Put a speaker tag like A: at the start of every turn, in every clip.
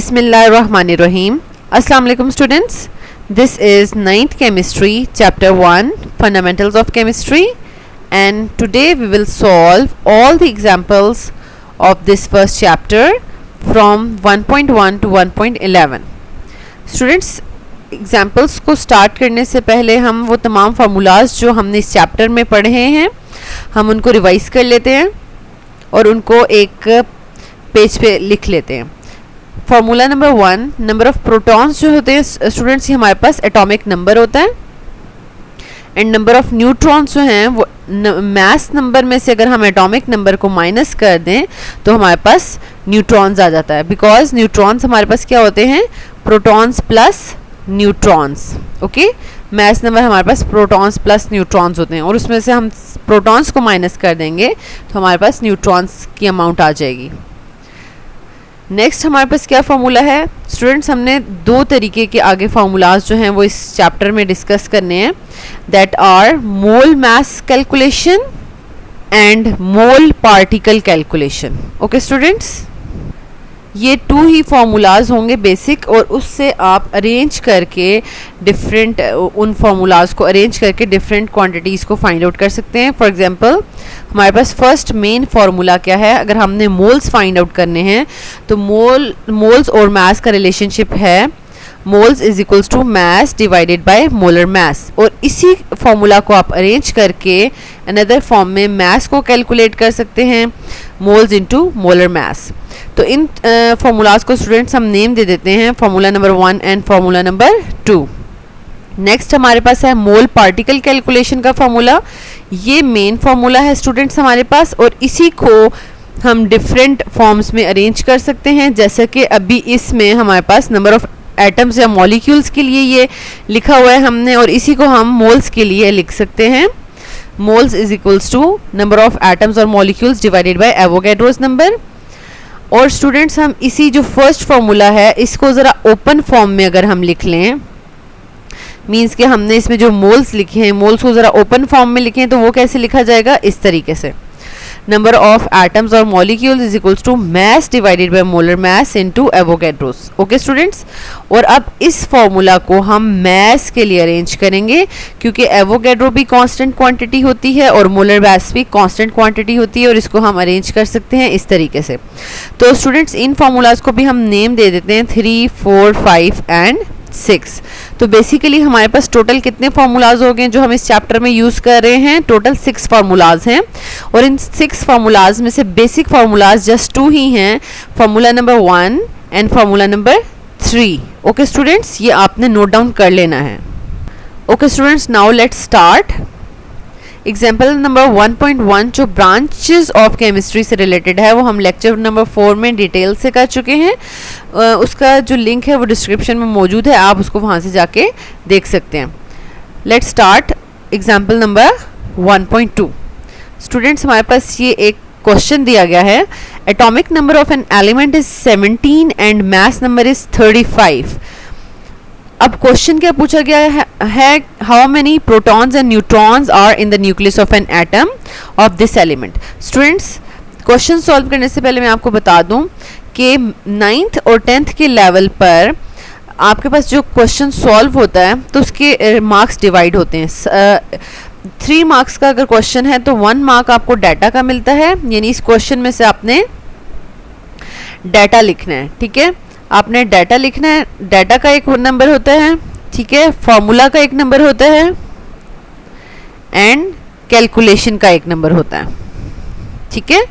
A: Bismillahirrahmanirrahim. Assalamu alaikum students. This is 9th chemistry chapter 1 fundamentals of chemistry, and today we will solve all the examples of this first chapter from 1.1 to 1.11. Students, examples को start करने से पहले हम वो तमाम formulas जो हमने इस चैप्टर में पढ़े हैं हम उनको रिवाइज कर लेते हैं और उनको एक पेज पे लिख लेते हैं. Formula number 1, number of protons जो होते हैं स्टूडेंट्स, ये हमारे पास एटॉमिक नंबर होता है, एंड नंबर ऑफ न्यूट्रॉन्स जो हैं वो मास नंबर में से अगर हम एटॉमिक नंबर को माइनस कर दें तो हमारे पास न्यूट्रॉन्स आ जाता है, बिकॉज न्यूट्रॉन्स हमारे पास क्या होते हैं, protons plus neutrons. Okay, mass number हमारे पास प्रोटॉन्स प्लस न्यूट्रॉन्स होते हैं और उसमें से हम प्रोटॉन्स को माइनस कर देंगे तो हमारे पास न्यूट्रॉन्स की अमाउंट आ जाएगी. नेक्स्ट हमारे पास क्या फार्मूला है स्टूडेंट्स, हमने दो तरीके के आगे फार्मूलाज जो हैं वो इस चैप्टर में डिस्कस करने हैं, that are mole mass calculation and mole particle calculation. Okay students, ये टू ही फार्मूलाज होंगे बेसिक, और उससे आप अरेंज करके डिफरेंट उन फार्मूलाज को अरेंज करके डिफरेंट क्वांटिटीज़ को फाइंड आउट कर सकते हैं. फॉर एग्जांपल हमारे पास फर्स्ट मेन फार्मूला क्या है, अगर हमने मोल्स फाइंड आउट करने हैं तो मोल्स और मास का रिलेशनशिप है moles is equals to mass divided by molar mass, और इसी फार्मूला को आप अरेंज करके अनदर फॉर्म में मास को कैलकुलेट कर सकते हैं, मोल्स इनटू मोलर मास. तो इन फार्मूलाज को स्टूडेंट्स हम नेम दे देते हैं formula number 1 and formula number 2. Next हमारे पास है मोल पार्टिकल कैलकुलेशन का फार्मूला. ये मेन फार्मूला है स्टूडेंट्स हमारे पास, और इसी को हम डिफरेंट फॉर्म्स में अरेंज कर सकते हैं, जैसे कि अभी इसमें हमारे पास नंबर ऑफ एटम्स या मॉलिक्यूल्स के लिए ये लिखा हुआ है हमने, और इसी को हम मोल्स के लिए लिख सकते हैं, moles is equals to number of atoms और molecules divided by Avogadro's number. और स्टूडेंट्स हम इसी जो फर्स्ट फार्मूला है इसको ज़रा ओपन फॉर्म में अगर हम लिख लें, मीन्स कि हमने इसमें जो मोल्स लिखे हैं मोल्स को ज़रा ओपन फॉर्म में लिखें तो वो कैसे लिखा जाएगा, इस तरीके से, नंबर ऑफ एटम्स और molecules is equals to mass divided by molar mass into Avogadro's. Okay students, और अब इस फॉर्मूला को हम मास के लिए अरेंज करेंगे क्योंकि एवोगैड्रो भी कांस्टेंट क्वांटिटी होती है और मोलर मास भी कांस्टेंट क्वांटिटी होती है, और इसको हम अरेंज कर सकते हैं इस तरीके से. तो स्टूडेंट्स इन फार्मूलाज को भी हम नेम दे देते हैं 3, 4, 5 एंड 6. तो बेसिकली हमारे पास टोटल कितने फार्मूलाज हो गए जो हम इस चैप्टर में यूज़ कर रहे हैं, टोटल 6 फार्मूलाज हैं, और इन 6 फार्मूलाज में से बेसिक फार्मूलाज जस्ट 2 ही हैं, formula number 1 and formula number 3. Okay students, ये आपने नोट डाउन कर लेना है. Okay students, now let's start. Example number 1.1 जो ब्रांचेस ऑफ केमिस्ट्री से रिलेटेड है वो हम लेक्चर नंबर 4 में डिटेल से कर चुके हैं. उसका जो लिंक है वो डिस्क्रिप्शन में मौजूद है, आप उसको वहाँ से जाके देख सकते हैं. Let's start example number 1.2. Students हमारे पास ये एक क्वेश्चन दिया गया है, atomic number of an element is 17 and mass number is 35. अब क्वेश्चन क्या पूछा गया है, how many protons and neutrons are in the nucleus of an atom of this element. Students question solve करने से पहले मैं आपको बता दूं कि 9th और 10th के लेवल पर आपके पास जो क्वेश्चन सॉल्व होता है तो उसके मार्क्स डिवाइड होते हैं. 3 मार्क्स का अगर क्वेश्चन है तो 1 मार्क आपको डाटा का मिलता है, यानी इस क्वेश्चन में से आपने डाटा लिखना है. ठीक है, आपने डाटा लिखना है, डाटा का एक नंबर होता है, ठीक है, फॉर्मूला का एक नंबर होता है, एंड कैलकुलेशन का एक नंबर होता है. ठीक है,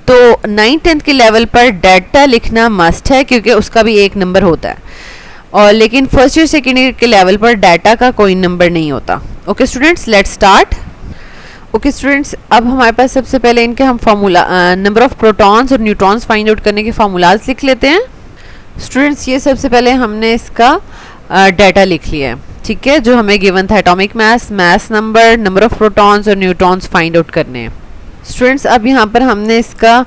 A: तो 9th 10th के लेवल पर डाटा लिखना मस्ट है क्योंकि उसका भी एक नंबर होता है, और लेकिन फर्स्ट ईयर सेकेंड ईयर के लेवल पर डाटा का कोई नंबर नहीं होता. Okay students, let's start. Okay students, अब हमारे पास सबसे पहले इनके हम फार्मूला नंबर ऑफ प्रोटॉन्स और न्यूट्रॉन्स फाइंड आउट करने के फार्मूलाज लिख लेते हैं. स्टूडेंट्स ये सबसे पहले हमने इसका डाटा लिख लिया है, ठीक है, जो हमें गिवन था, atomic mass, mass number, number of protons और न्यूट्रॉन्स फाइंड आउट करने हैं. स्टूडेंट्स अब यहाँ पर हमने इसका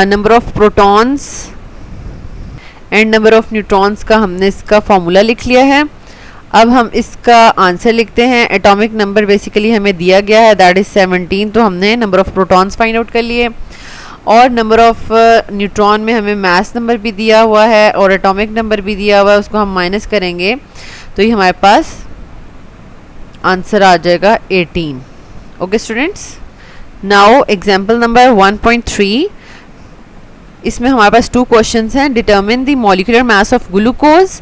A: number of protons and number of neutrons का हमने इसका फार्मूला लिख लिया है. अब हम इसका आंसर लिखते हैं. एटॉमिक नंबर बेसिकली हमें दिया गया है, दैट इज 17, तो हमने number of protons find out कर लिए. और नंबर ऑफ न्यूट्रॉन में हमें मास नंबर भी दिया हुआ है और एटॉमिक नंबर भी दिया हुआ है, उसको हम माइनस करेंगे तो ये हमारे पास आंसर आ जाएगा 18. Okay students, now example number 1.3. इसमें हमारे पास 2 क्वेश्चंस हैं. Determine the molecular mass of glucose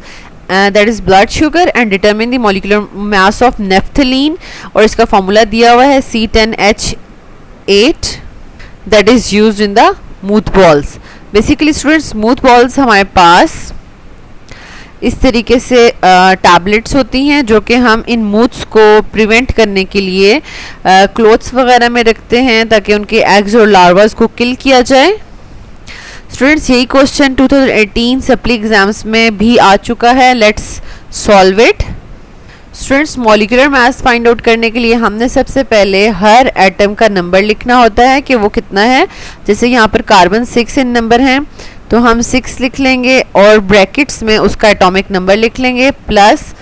A: that is blood sugar and determine the molecular mass of naphthalene, और इसका फॉर्मूला दिया हुआ है C10H8 that is used in the smooth balls. Basically students smooth balls हमारे पास इस तरीके से टैबलेट्स होती हैं जो कि हम इन मूथ्स को प्रिवेंट करने के लिए क्लोथ्स वगैरह में रखते हैं ताकि उनके एग्स और लार्वास को किल किया जाए. स्टूडेंट्स यही क्वेश्चन 2018 सप्ली एग्जाम्स में भी आ चुका है. Let's solve it. Students molecular mass find out करने के लिए हमने सबसे पहले हर एटम का नंबर लिखना होता है कि वो कितना है. जैसे यहाँ पर कार्बन 6 इन नंबर हैं तो हम 6 लिख लेंगे और ब्रैकेट्स में उसका एटॉमिक नंबर लिख लेंगे, प्लस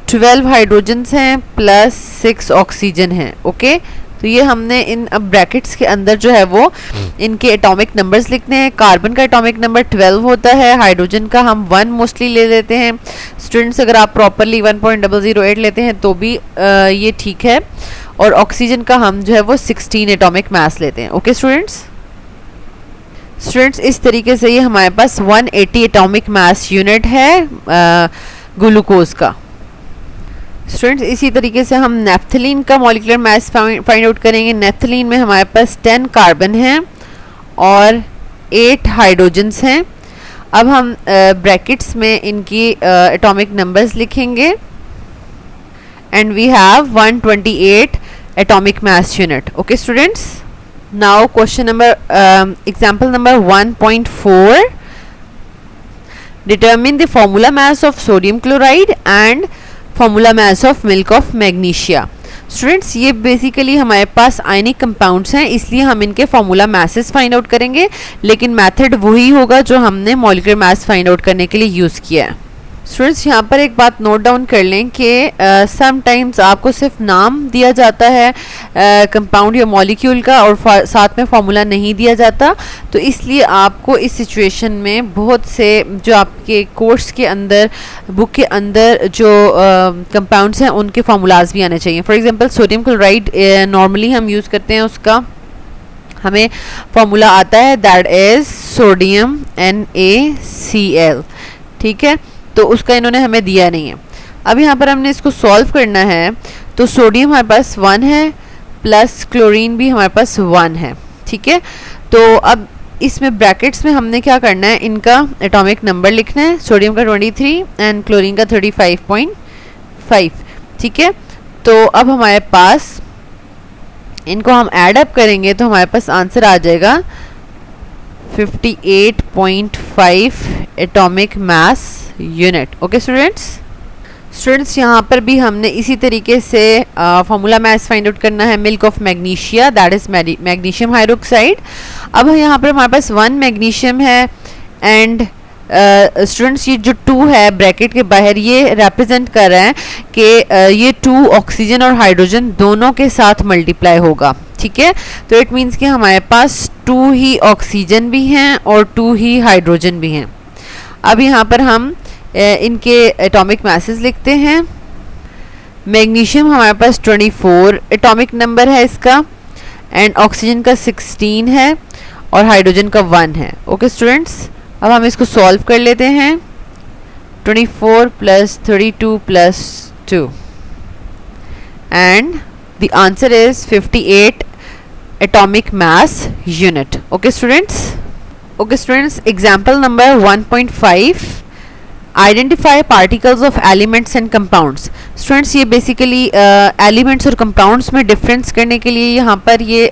A: 12 हाइड्रोजन्स हैं प्लस 6 ऑक्सीजन हैं. ओके, तो ये हमने इन अब ब्रैकेट्स के अंदर जो है वो इनके एटॉमिक नंबर्स लिखने हैं. कार्बन का एटॉमिक नंबर 12 होता है, हाइड्रोजन का हम 1 मोस्टली ले लेते हैं. स्टूडेंट्स अगर आप प्रॉपरली 1.008 लेते हैं तो भी ये ठीक है, और ऑक्सीजन का हम जो है वो 16 एटॉमिक मास लेते हैं. ओके स्टूडेंट्स, इस तरीके से ये हमारे पास 180 एटॉमिक मास यूनिट है ग्लूकोज का. स्टूडेंट्स इसी तरीके से हम नेफ्थलीन का मॉलिक्यूलर मास फाइंड आउट करेंगे. नेफ्थलीन में हमारे पास 10 कार्बन हैं और 8 हाइड्रोजन्स हैं. अब हम ब्रैकेट्स में इनकी एटॉमिक नंबर्स लिखेंगे and we have 128 atomic mass unit. Okay students, now question number example number 1.4. Determine the formula mass of sodium chloride and formula mass of milk of magnesia. Students ये basically हमारे पास ionic compounds हैं, इसलिए हम इनके formula masses find out करेंगे, लेकिन method वही होगा जो हमने मॉलिक्यूलर मास फाइंड आउट करने के लिए यूज़ किया है. स्टूडेंट्स यहाँ पर एक बात नोट डाउन कर लें कि समटाइम्स आपको सिर्फ नाम दिया जाता है कंपाउंड या मॉलिक्यूल का और साथ में फार्मूला नहीं दिया जाता, तो इसलिए आपको इस सिचुएशन में बहुत से जो आपके कोर्स के अंदर बुक के अंदर जो कंपाउंड्स हैं उनके फार्मूलाज भी आने चाहिए. For example sodium chloride normally हम यूज़ करते हैं, उसका हमें फार्मूला आता है दैट इज़ सोडियम NaCl. ठीक है, तो उसका इन्होंने हमें दिया नहीं है. अब यहाँ पर हमने इसको सॉल्व करना है, तो सोडियम हमारे पास 1 है प्लस क्लोरीन भी हमारे पास 1 है. ठीक है, तो अब इसमें ब्रैकेट्स में हमने क्या करना है, इनका एटॉमिक नंबर लिखना है. सोडियम का 23 एंड क्लोरीन का 35.5. ठीक है, तो अब हमारे पास इनको हम ऐड अप करेंगे तो हमारे पास आंसर आ जाएगा 58.5 atomic mass unit. Okay students यहाँ पर भी हमने इसी तरीके से फार्मूला मास फाइंड आउट करना है milk of magnesia that is magnesium hydroxide. अब यहाँ पर हमारे पास 1 मैग्नीशियम है एंड स्टूडेंट्स ये जो 2 है ब्रैकेट के बाहर ये रिप्रेजेंट कर रहा है कि ये 2 ऑक्सीजन और हाइड्रोजन दोनों के साथ मल्टीप्लाई होगा. ठीक है, तो इट मीन्स कि हमारे पास 2 ही ऑक्सीजन भी हैं और 2 ही हाइड्रोजन भी हैं. अब यहाँ पर हम इनके एटॉमिक मासेस लिखते हैं. मैग्नीशियम हमारे पास 24 एटॉमिक नंबर है इसका एंड ऑक्सीजन का 16 है और हाइड्रोजन का 1 है. ओके स्टूडेंट्स, अब हम इसको सॉल्व कर लेते हैं. 24 plus 32 plus 2 and the answer is 58 atomic mass unit. Okay students, example number 1.5. Identify particles of elements and compounds. Students ये basically elements और compounds में difference करने के लिए यहाँ पर ये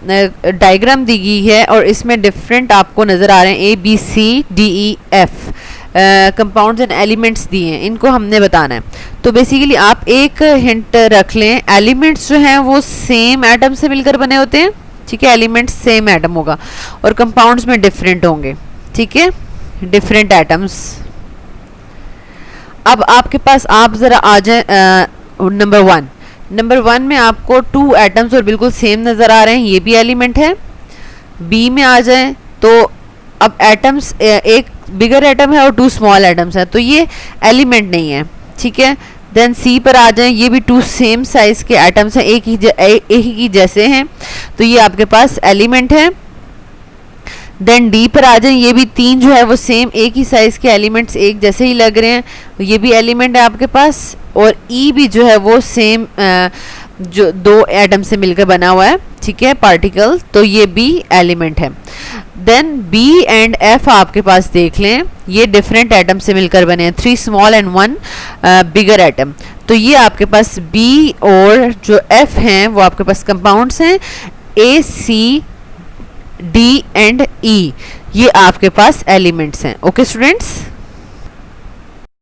A: डायग्राम दी गई है और इसमें डिफरेंट आपको नज़र आ रहे हैं ABCDEF कंपाउंड्स एंड एलिमेंट्स दिए हैं, इनको हमने बताना है. तो बेसिकली आप एक हिंट रख लें, एलिमेंट्स जो हैं वो सेम एटम से मिलकर बने होते हैं. ठीक है, एलिमेंट्स सेम एटम होगा और कंपाउंड्स में डिफरेंट होंगे. ठीक है, डिफरेंट एटम्स. अब आपके पास आप ज़रा आ जाए नंबर 1 में आपको 2 एटम्स और बिल्कुल सेम नज़र आ रहे हैं, ये भी एलिमेंट है. बी में आ जाए तो अब एटम्स, एक बिगर एटम है और 2 स्मॉल एटम्स हैं, तो ये एलिमेंट नहीं है, ठीक है। देन सी पर आ जाएं, ये भी 2 सेम साइज के एटम्स हैं, एक ही जैसे हैं, तो ये आपके पास एलिमेंट है। देन डी पर आ जाएं, ये भी 3 जो है वो सेम एक ही साइज के एलिमेंट्स एक जैसे ही लग रहे हैं, ये भी एलिमेंट है आपके पास। और ई भी जो है वो सेम जो 2 एटम से मिलकर बना हुआ है, ठीक है, पार्टिकल, तो ये भी एलिमेंट है। देन बी एंड एफ आपके पास देख लें, ये डिफरेंट एटम से मिलकर बने हैं, 3 स्मॉल एंड 1 बिगर एटम, तो ये आपके पास बी और जो एफ हैं वो आपके पास कंपाउंड्स हैं, ए सी डी एंड ई, ये आपके पास एलिमेंट्स हैं। Okay students.